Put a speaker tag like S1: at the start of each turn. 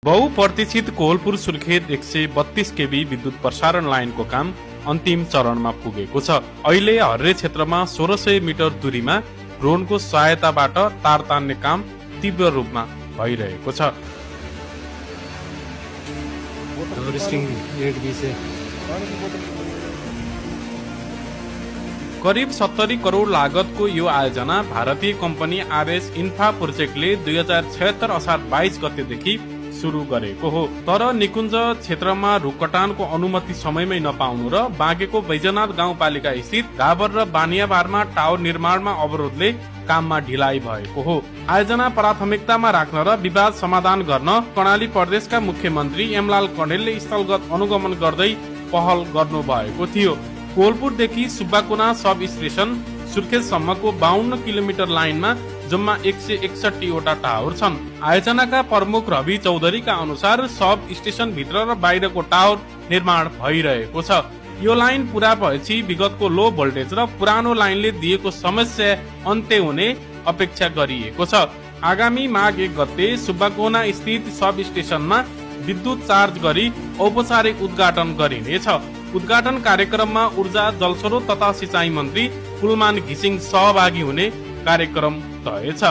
S1: बहुप्रतीक्षित कोहलपुर सुर्खेत 132 केबी विद्युत प्रसारण लाइनको काम अन्तिम चरणमा पुगेको छ। अहिले हर्रे क्षेत्रमा 1600 मिटर दूरीमा ड्रोनको सहायताबाट तार तान्ने काम तीव्र रूपमा भइरहेको छ। करिब 70 करोड लागतको यो आयोजना भारतीय कम्पनी आरएस इन्फ्रा प्रोजेक्टले 2076 असार 22 गतेदेखि सुरु गरेको हो। तर निकुञ्ज क्षेत्रमा रुखकटानको अनुमति समयमै नपाउनु र बाँकेको बैजनाथ गाउँपालिका स्थित गाबर र बानियाबारमा टावर निर्माणमा अवरोधले काममा ढिलाइ भएको हो। आयोजना प्राथमिकतामा राख्न र विवाद समाधान गर्न कर्णाली प्रदेशका मुख्यमन्त्री एमलाल कणेलले स्थलगत अनुगमन गर्दै पहल गर्नु भएको थियो। कोहलपुरदेखि सुब्बाकुना सब स्टेशन सुर्खेतसम्मको 52 किलोमिटर लाइनमा जम्मा 161 वटा टावर छन्। आयोजनाका प्रमुख रवि चौधरीका अनुसार सब स्टेशन भित्र र बाहिरको टावर निर्माण भइरहेको छ। यो लाइन पूरा भएपछि विगतको लो भोल्टेज र पुरानो लाइनले दिएको समस्या अन्त्य हुने अपेक्षा गरिएको छ। आगामी माघ 1 गते सुब्बाकोना स्थित सब स्टेशनमा विद्युत चार्ज गरी औपचारिक उद्घाटन गरिनेछ। उद्घाटन कार्यक्रममा ऊर्जा जलस्रोत तथा सिंचाई मन्त्री कुलमान घिसिङ सहभागी हुने कार्यक्रम तय छ।